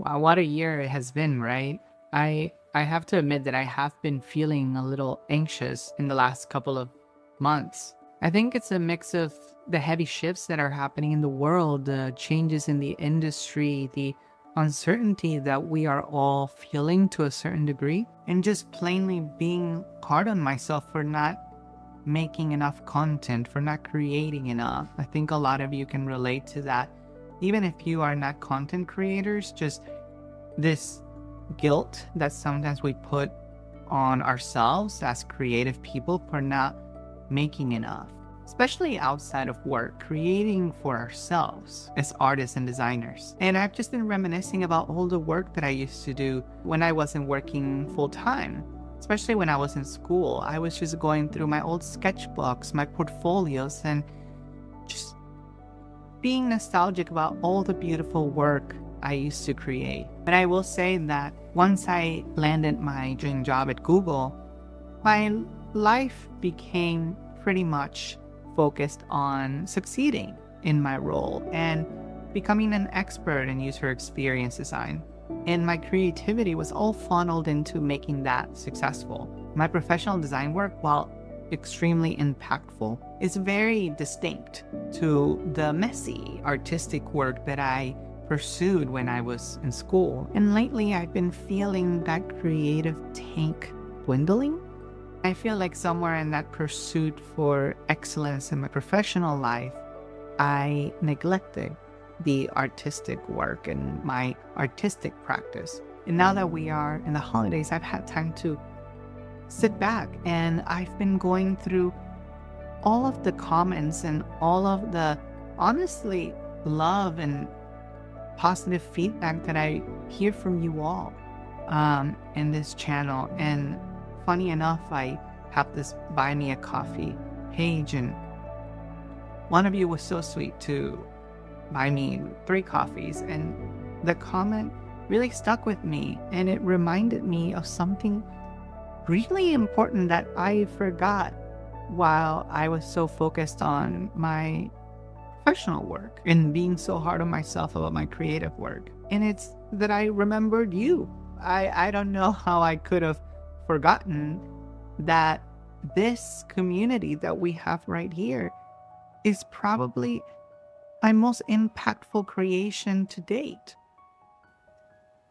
Wow, what a year it has been, right? I have to admit that I have been feeling a little anxious in the last couple of months. I think it's a mix of the heavy shifts that are happening in the world, the changes in the industry, the uncertainty that we are all feeling to a certain degree, and just plainly being hard on myself for not making enough content, for not creating enough. I think a lot of you can relate to that. Even if you are not content creators, just this guilt that sometimes we put on ourselves as creative people for not making enough, especially outside of work, creating for ourselves as artists and designers. And I've just been reminiscing about all the work that I used to do when I wasn't working full time. Especially when I was in school, I was just going through my old sketchbooks, my portfolios, and just being nostalgic about all the beautiful work I used to create. But I will say that once I landed my dream job at Google, my life became pretty much focused on succeeding in my role and becoming an expert in user experience design. And my creativity was all funneled into making that successful. My professional design work, while extremely impactful, is very distinct to the messy artistic work that I pursued when I was in school. And lately, I've been feeling that creative tank dwindling. I feel like somewhere in that pursuit for excellence in my professional life, I neglected the artistic work and my artistic practice. And now that we are in the holidays, I've had time to sit back and I've been going through all of the comments and all of the honestly love and positive feedback that I hear from you all in this channel. And funny enough, I have this buy me a coffee page, and one of you was so sweet to buy me 3 coffees, and the comment really stuck with me, and it reminded me of something really important that I forgot while I was so focused on my professional work and being so hard on myself about my creative work. And it's that I remembered you. I don't know how I could have forgotten that this community that we have right here is probably my most impactful creation to date.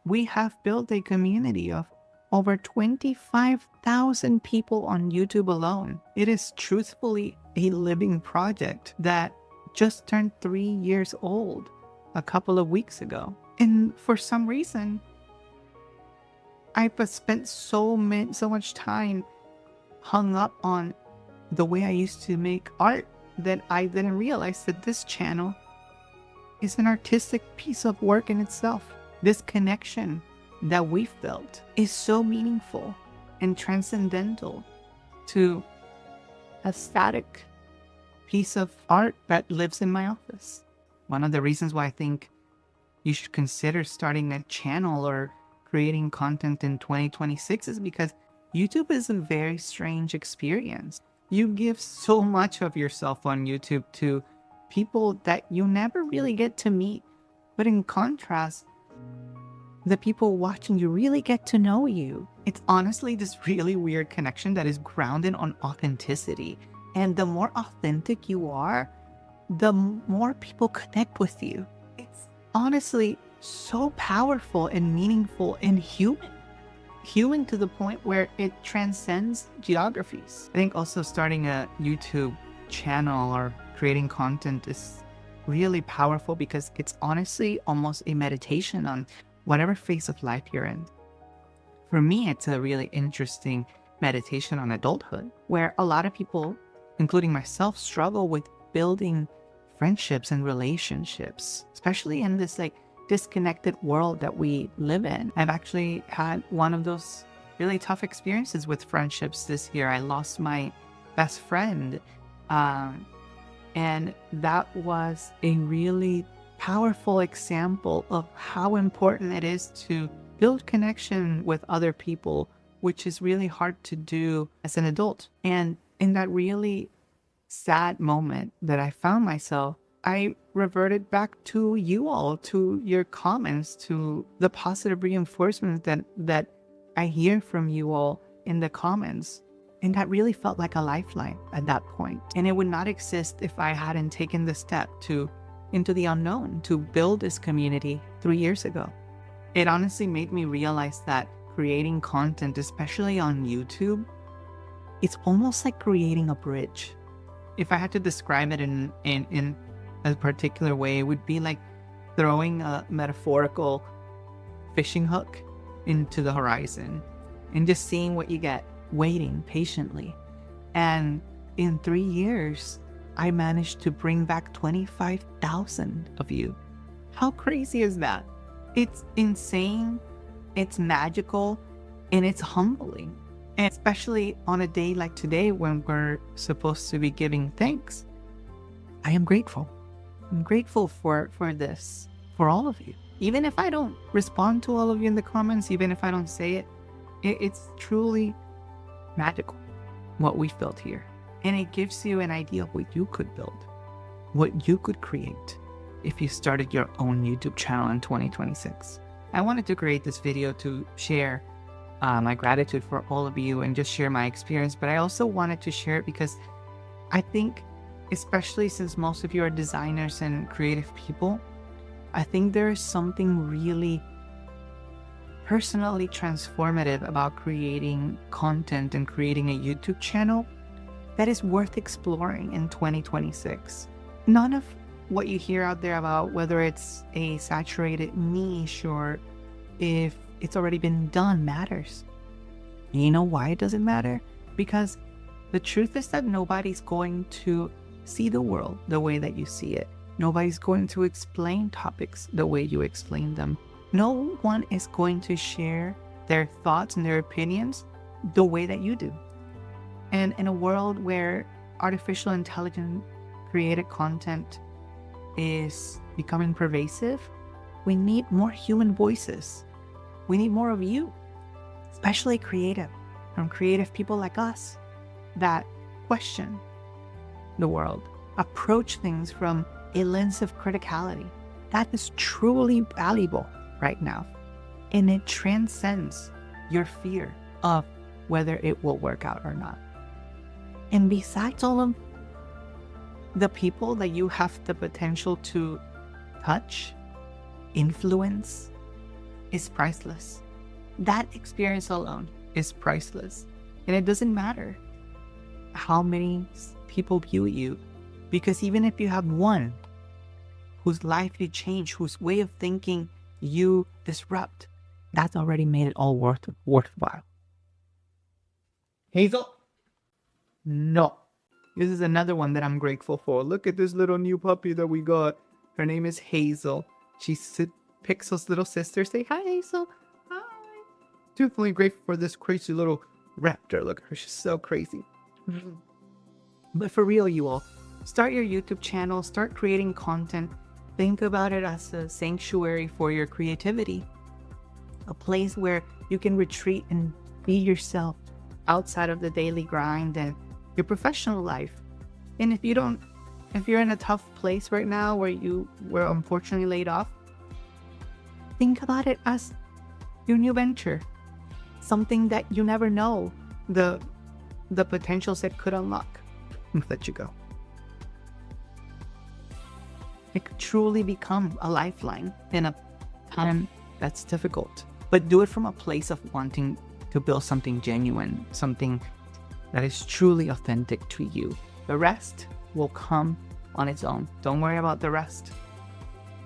We have built a community of over 25,000 people on YouTube alone. It is truthfully a living project that just turned 3 years old a couple of weeks ago. And for some reason, I've spent so much time hung up on the way I used to make art that I didn't realize that this channel is an artistic piece of work in itself. This connection that we've built is so meaningful and transcendental to a static piece of art that lives in my office. One of the reasons why I think you should consider starting a channel or creating content in 2026 is because YouTube is a very strange experience. You give so much of yourself on YouTube to people that you never really get to meet. But in contrast, the people watching you really get to know you. It's honestly this really weird connection that is grounded on authenticity. And the more authentic you are, the more people connect with you. It's honestly so powerful and meaningful and human. Human to the point where it transcends geographies. I think also starting a YouTube channel or creating content is really powerful because it's honestly almost a meditation on whatever phase of life you're in. For me, it's a really interesting meditation on adulthood, where a lot of people, including myself, struggle with building friendships and relationships, especially in this disconnected world that we live in. I've actually had one of those really tough experiences with friendships this year. I lost my best friend, and that was a really powerful example of how important it is to build connection with other people, which is really hard to do as an adult. And in that really sad moment that I found myself, I reverted back to you all, to your comments, to the positive reinforcements that I hear from you all in the comments. And that really felt like a lifeline at that point. And it would not exist if I hadn't taken the step into the unknown to build this community 3 years ago. It honestly made me realize that creating content, especially on YouTube, it's almost like creating a bridge. If I had to describe it in a particular way, it would be like throwing a metaphorical fishing hook into the horizon and just seeing what you get, waiting patiently. And in 3 years, I managed to bring back 25,000 of you. How crazy is that? It's insane, it's magical, and it's humbling. And especially on a day like today when we're supposed to be giving thanks, I am grateful. I'm grateful for this, for all of you. Even if I don't respond to all of you in the comments, even if I don't say it, it's truly magical what we've built here. And it gives you an idea of what you could build, what you could create if you started your own YouTube channel in 2026. I wanted to create this video to share my gratitude for all of you and just share my experience, but I also wanted to share it because I think, especially since most of you are designers and creative people, I think there is something really personally transformative about creating content and creating a YouTube channel that is worth exploring in 2026. None of what you hear out there about whether it's a saturated niche or if it's already been done matters. You know why it doesn't matter? Because the truth is that nobody's going to see the world the way that you see it. Nobody's going to explain topics the way you explain them. No one is going to share their thoughts and their opinions the way that you do. And in a world where artificial intelligence created content is becoming pervasive, we need more human voices. We need more of you, especially creative, from creative people like us that question the world, approach things from a lens of criticality. That is truly valuable right now. And it transcends your fear of whether it will work out or not. And besides all of the people that you have the potential to touch, influence, is priceless. That experience alone is priceless. And it doesn't matter how many people view you, because even if you have one whose life you change, whose way of thinking you disrupt, that's already made it all worthwhile. Hazel? No. This is another one that I'm grateful for. Look at this little new puppy that we got. Her name is Hazel. She's Pixel's little sister. Say hi, Hazel. Hi. Definitely grateful for this crazy little raptor. Look at her. She's so crazy. But for real, you all, start your YouTube channel. Start creating content. Think about it as a sanctuary for your creativity. A place where you can retreat and be yourself outside of the daily grind and your professional life. And if you're in a tough place right now where you were unfortunately laid off, think about it as your new venture. Something that you never know the potentials that could unlock. Let you go. It could truly become a lifeline in a time that's difficult. But do it from a place of wanting to build something genuine, something that is truly authentic to you. The rest will come on its own. Don't worry about the rest.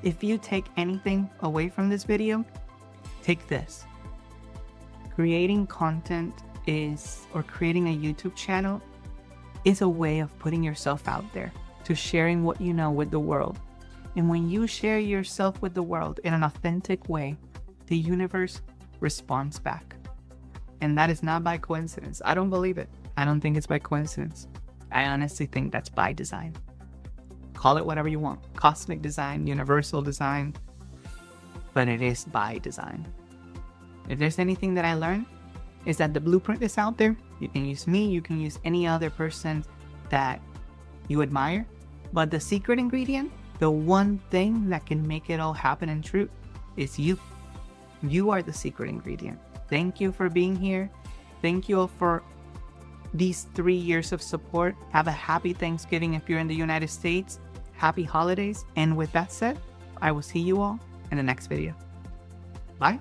If you take anything away from this video, take this. Creating content or creating a YouTube channel is a way of putting yourself out there, to sharing what you know with the world. And when you share yourself with the world in an authentic way, the universe responds back. And that is not by coincidence. I don't believe it. I don't think it's by coincidence. I honestly think that's by design. Call it whatever you want. Cosmic design, universal design. But it is by design. If there's anything that I learned, is that the blueprint is out there. You can use me, you can use any other person that you admire. But the secret ingredient The one thing that can make it all happen and true is you. You are the secret ingredient. Thank you for being here. Thank you all for these 3 years of support. Have a happy Thanksgiving if you're in the United States. Happy holidays. And with that said, I will see you all in the next video. Bye.